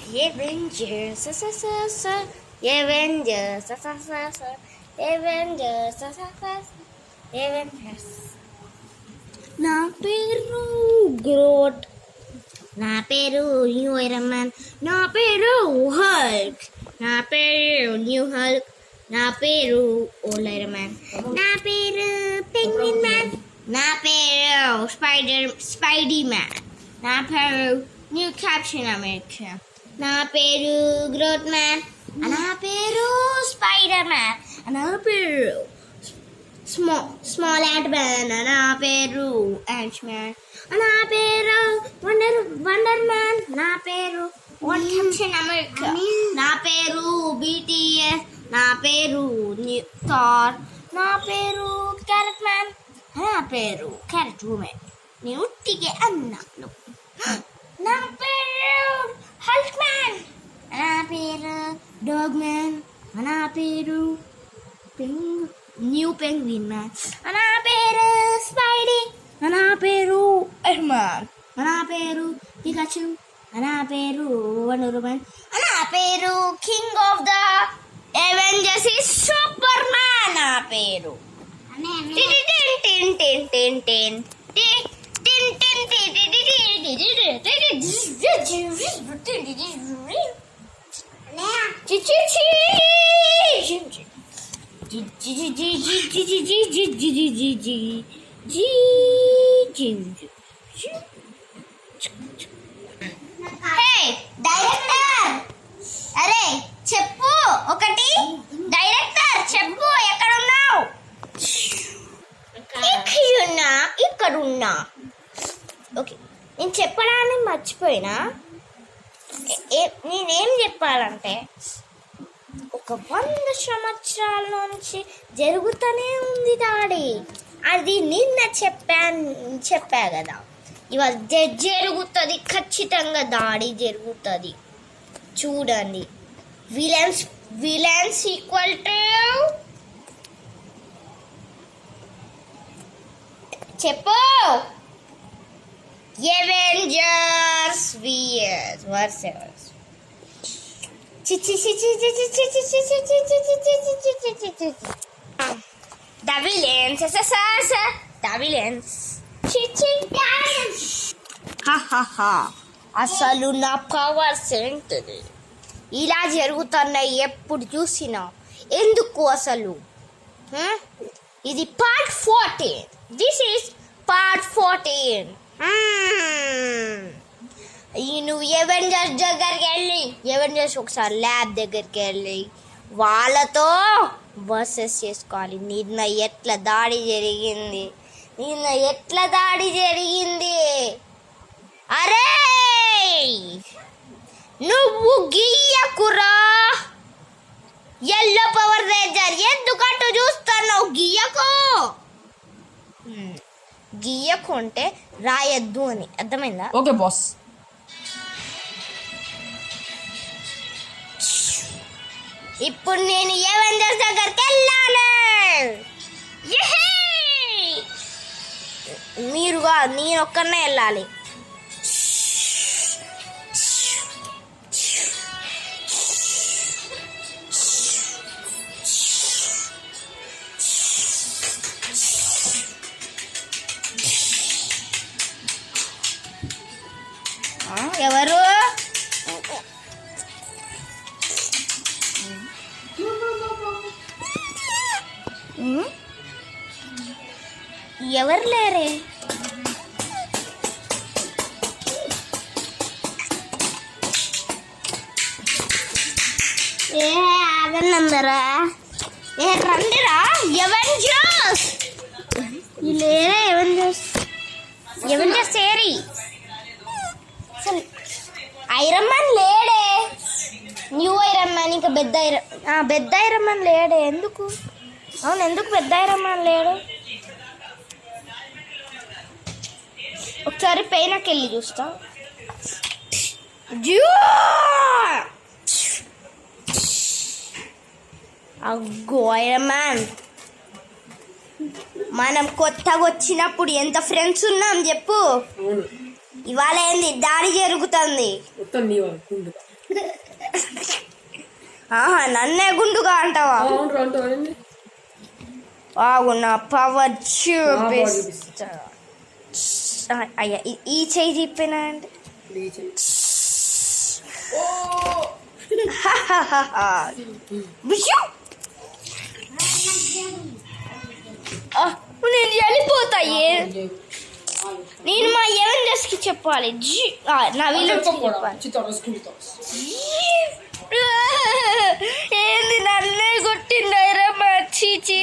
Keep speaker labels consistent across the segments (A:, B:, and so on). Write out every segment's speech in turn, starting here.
A: Avengers, Avengers, Avengers, Avengers. నా పేరు గ్రోట్, నా పేరు న్యూ ఐరన్ మ్యాన్, నా పేరు హల్క్, నా పేరు న్యూ హల్క్, నా పేరు ఓల్డ్ ఐరన్ మ్యాన్, నా పేరు పెంగ్విన్ మ్యాన్, నా పేరు స్పైడీ మ్యాన్, నా పేరు న్యూ క్యాప్షన్ అమెరికా, నా పేరు గ్రోట్ మ్యాన్, నా పేరు స్పైడర్ మ్యాన్, నా పేరు స్మాల్ యాంట్ మ్యాన్, నా పేరు యాంట్ మ్యాన్, నా పేరు వండర్ మ్యాన్, నా పేరు వన్ క్యాప్షన్ అమెరికా, నా పేరు BTS, నా పేరు థార్, నా పేరు క్యారెట్ మ్యాన్, నా పేరు క్యారెట్ ఉమెన్. నేను ఉట్టిగే అన్నాను. నా పేరు హల్క్ మ్యాన్, నా పేరు డాగ్ మ్యాన్, నా పేరు న్యూ పెంగ్విన్ మ్యాన్, నా పేరు స్పైడీ, నా పేరు ఎర్మాన్, నా పేరు పికాచు, నా పేరు వండర్ మ్యాన్, నా పేరు king of the Avengers super man, నా పేరు డైరెక్టర్, అరే చెప్పు ఒకటి. డైరెక్టర్ చెప్పు, ఎక్కడున్నావు? ఇక్కడున్నా. ఓకే, నేను చెప్పడానికి మర్చిపోయినా. నేనేం చెప్పాలంటే, ఒక 100 సంవత్సరాల నుంచి జరుగుతూనే ఉంది దాడి. అది నిన్న చెప్పా కదా, ఇవాళ జరుగుతుంది, ఖచ్చితంగా దాడి జరుగుతుంది. చూడండి, విలన్స్ ఈక్వల్ టు చెప్పు అవెంజర్స్ వర్సెస్ the villains. అసలు నా పవర్స్ ఏంటిది? ఇలా జరుగుతున్నాయి ఎప్పుడు చూసినా. ఎందుకు అసలు? ఇది పార్ట్ 14. This is part 14. నువ్వు ఎవెంజర్స్ దగ్గరికి వెళ్ళి, ఎవెంజర్స్ ఒకసారి ల్యాబ్ దగ్గరికి వెళ్ళి వాళ్ళతో వర్సెస్ చేసుకోవాలి. నిన్న ఎట్లా దాడి జరిగింది? అరే నువ్వు గీయకురా, ఎల్లో పవర్ రేంజర్, ఎందుకంటూ చూస్తున్నావు? గీయకు అంటే రాయద్దు అని అర్థమైందా?
B: Okay boss.
A: ఇప్పుడు నేను ఎవెంజర్స్ దగ్గరికి వెళ్ళాలి. మీరుగా నేను ఒక్కనే వెళ్ళాలి. ఎవరు? ఎవరు లేరే? ఆగందరా, రండిరా ఎవెంజర్స్. లేరే ఎవెంజర్స్ ఏరి. ఐరన్ మ్యాన్ లేడే, న్యూ ఐరన్ మ్యాన్, ఇంకా పెద్ద ఐరన్ మ్యాన్ లేడే. ఎందుకు? అవును, ఎందుకు పెద్ద ఐరన్ మ్యాన్ లేడు? ఒకసారి పైనకి వెళ్ళి చూస్తా. అగ్గో ఐరన్ మ్యాన్, మనం కొత్తగా వచ్చినప్పుడు ఎంత ఫ్రెండ్స్ ఉన్నాం చెప్పు. ఇవాళ ఏంది దాడి జరుగుతుంది. ఆహా, నన్నే గుండుగా అంటావా? ఆగు, నా పవర్ చూపిస్తా. అయ్యా, ఈ చెయ్యి తిప్పినా అంటే నేను వెళ్ళిపోతా. నేను మా ఎవెంజర్స్కి చెప్పాలి. నా వీళ్ళకి ఏంది నన్నే కొట్టిండారా మా చీచి.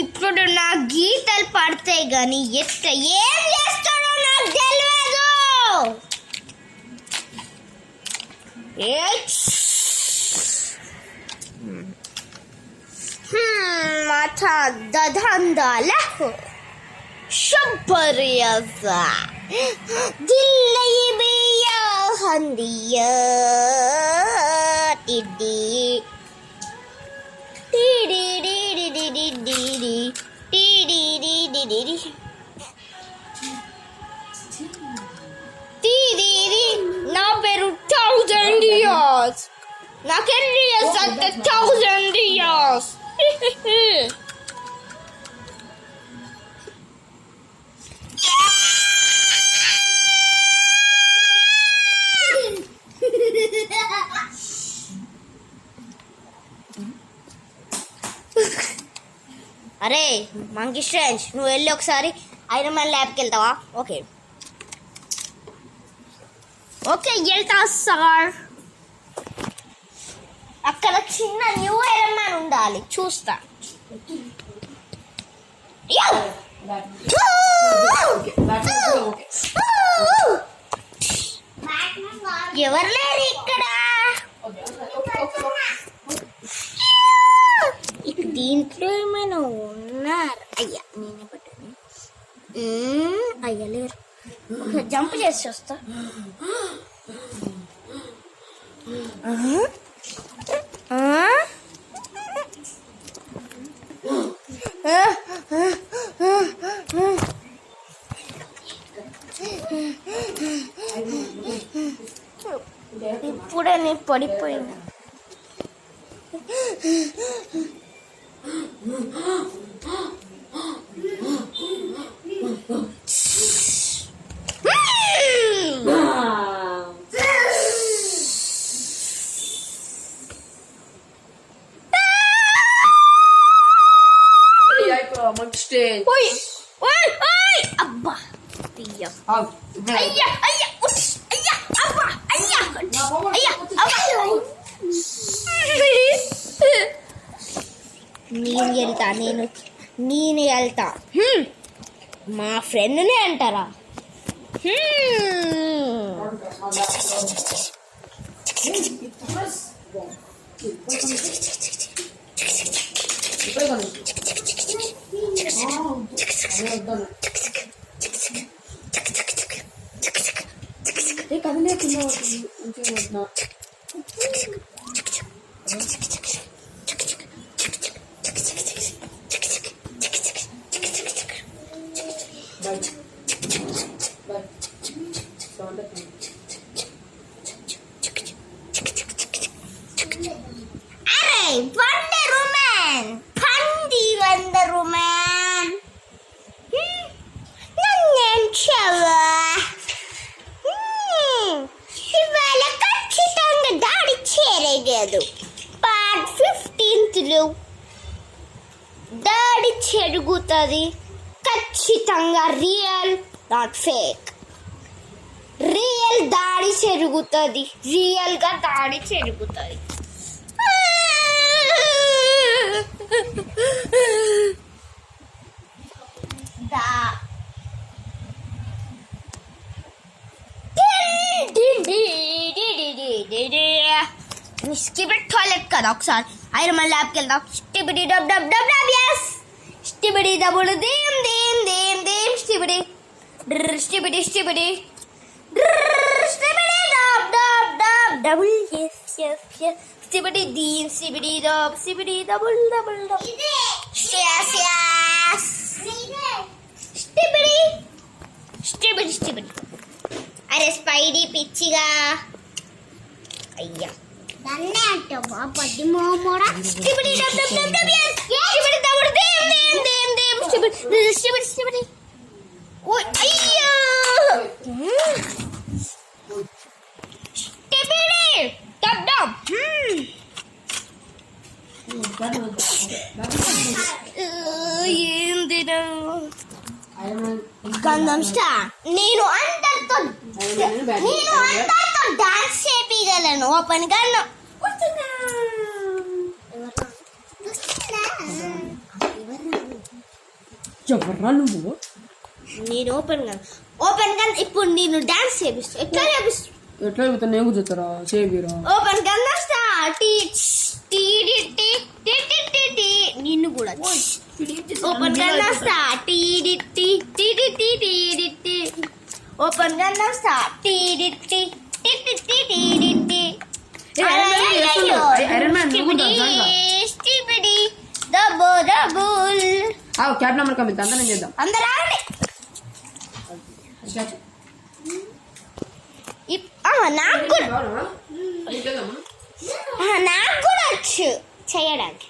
A: ఇప్పుడు నా గీతలు పడతాయి కానీ ఏం చేస్తాడో నాకు తెలియదు. మాథా దధందాలకు శుభ్రియజా దిల్లై బియా హందియా టిడి టిడి టిడి టిడి టిడి టిడి టిడి టిడి. నా పేరు 1000 years. నాకెన్ని ఇయర్స్ అంటే 1000 years. అరే మంకీ స్ట్రేంజ్, నువ్వు వెళ్ళి ఒకసారి ఐరన్ మ్యాన్ ల్యాబ్కి వెళ్తావా? ఓకే ఓకే వెళ్తా సార్. అక్కడ చిన్న న్యూ ఐరన్ మ్యాన్ ఉండాలి, చూస్తా. ఎవరు లేరు ఇక్కడ. దీంట్లో ఏమైనా ఉన్నారు? అయ్యా నేనే పట్టాను. అయ్యా లేరు. జంప్ చేసి వస్తా. ఇప్పుడే నేను పడిపోయినా. అబ్బా అయ్యా అయ్యా అయ్యా అయ్యా అబ్బా అయ్యా అయ్యా నేను వెళ్తా. మా ఫ్రెండ్నే అంటారా? వండర్ ఉమెన్, పంది వండర్ ఉమెన్, నన్నేం చవా ఇవాళ ఖచ్చితంగా దాడి చేరగదు. పార్ట్ 15లో దాడి జరుగుతుంది ఖచ్చితంగా. Real not fake. రియల్ దాడి జరుగుతుంది, రియల్గా దాడి జరుగుతుంది. స్కిబిడి టాయిలెట్ కదా ఒకసారి ఐరన్ మ్యాన్ ల్యాబ్కి వెళ్దాం. స్టిబిడి డబ్ డబ్ డబ్ డబ్ yes స్టిబిడి డబుల్ దీమ్ దీమ్ దీమ్ దీమ్ స్టిబిడి స్టిబిడి స్టిబిడి స్టిబిడి డబ్ డబ్ డబ్ డబుల్ yes yes yes స్టిబిడి దీమ్ స్టిబిడి డబ్ స్టిబిడి డబుల్ డబుల్ డబ్ yes yes స్టిబిడి స్టిబిడి స్టిబిడి. అరే స్పైడీ పిచ్చిగా అయ్యా దన్నే అంటావా పది మోమోడా స్టిబిడి డబ్ డబ్ డబ్ డబ్ yes స్టిబిడి డబుల్ దీమ్ దీమ్ దీమ్ దీమ్ స్టిబిడి స్టిబిడి స్టిబిడి ఓయ్ అయ్యో స్టిబిడి డబ్ డబ్ ఏందిరా గంధం స్టార్. నేను అందరితో డాన్స్ చేపిగలను. ఓపెన్ గన్నం నేను ఓపెన్ గన్ ఇప్పుడు నేను డాన్స్ చేపిస్తా. ఎట్లా చేపిస్తా
B: నేను చూస్తారా చేపిరా
A: ఓపెన్ గన్నం స్టార్ నిన్ను కూడా ఓపెన్ గన్నం స్టార్ ఓపెన్ గన్నం స్టార్
B: క్యాబ్ నెంబర్ కమిటీ అందరం చేద్దాం.
A: అందరూ నాకు కూడా వచ్చు చేయడానికి.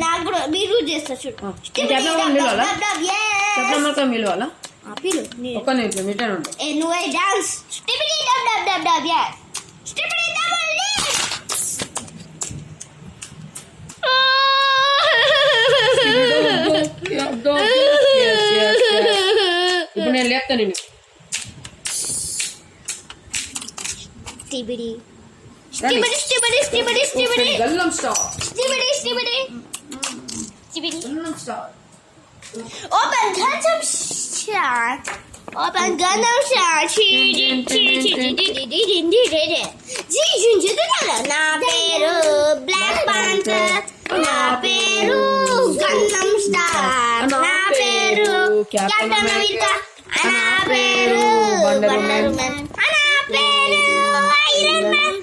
A: నాకు కూడా మీరు చేస్తారు చూడు. నువ్వే డాన్స్
B: ఇప్పుడు నేను లేపుతాను నేను.
A: స్టిబిడి స్టిబిడి స్టిబిడి స్టిబిడి స్టిబిడి
B: గల్లం స్టార్
A: స్టిబిడి స్టిబిడి స్టిబిడి
B: గల్లం స్టార్.
A: ఓపెన్ గన్నం స్టార్ ఓపెన్ గన్నం స్టార్ నా పేరు బ్లాక్ పాంథర్ నా పేరు గన్నం స్టార్ నా పేరు కెప్టెన్ అమెరికా నా పేరు వండర్ మ్యాన్ నా పేరు ఐరన్ మ్యాన్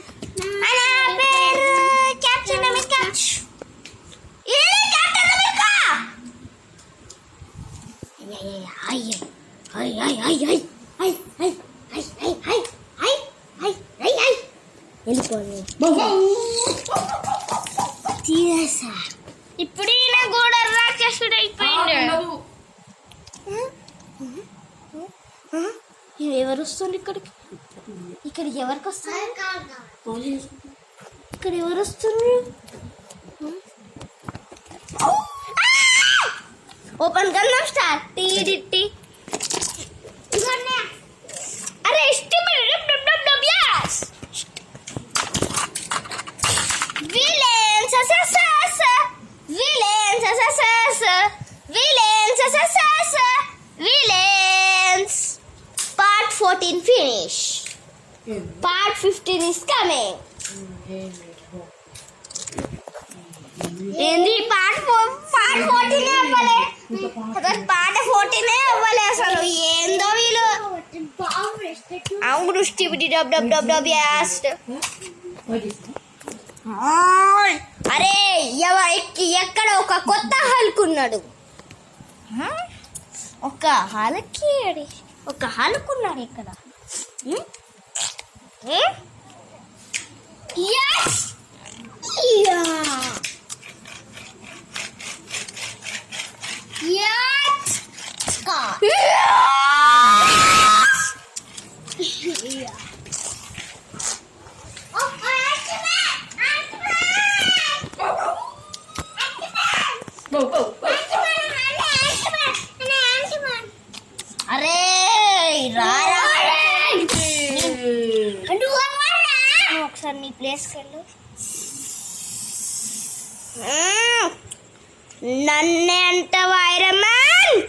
A: నా పేరు కెప్టెన్ అమెరికా కెప్టెన్ అమెరికా ఇప్పుడు ఈయన కూడా రాక్షసుడు అయిపోయింది. ఎవరు వస్తుంది ఇక్కడికి? ఇక్కడ ఎవరికి వస్తుంది? ఇక్కడ ఎవరు వస్తుంది? ఓపెన్ గన్నం స్టార్ అరే villains part 14 finish. Part 15 is coming. ఏంది పార్ట్ 14 అవ్వలే అసలు పార్ట్ 14 అవ్వలే అసలు. ఏందో వీళ్ళు అవును స్టిబిడి డబ్ డబ్ డబ్ డబ్ యాస్ట్. అరే ఎక్కడ ఒక కొత్త హల్క్ ఉన్నాడు. ఒక హల్క్ ఉన్నాడు ఇక్కడ. అరే ఒకసారి నీ ప్లేస్కి వెళ్ళు. నన్నే అంట ఐరన్ మ్యాన్.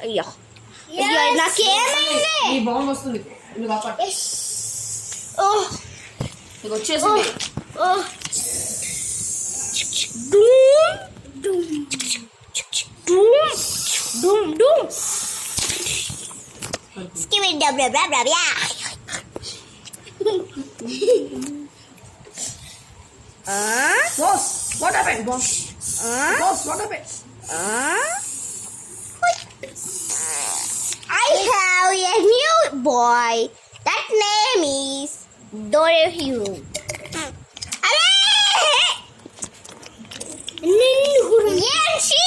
A: అయ్యో అయ్యో నాకేమైంది?
B: ఈ బాంబు వస్తుంది నువ్వు కాపాడు.
A: ఓహ్
B: నీకు వచ్చేసింది.
A: ఓహ్ డూమ్ డూమ్ డూమ్ డూమ్ డూమ్ స్కివిడ్ బ్లా బ్లా బ్లా బ్లా.
B: Boss, what happened, boss? Boss, what happened?
A: I have a new boy. That name is Dorahue. నిన్ను ఏంటి?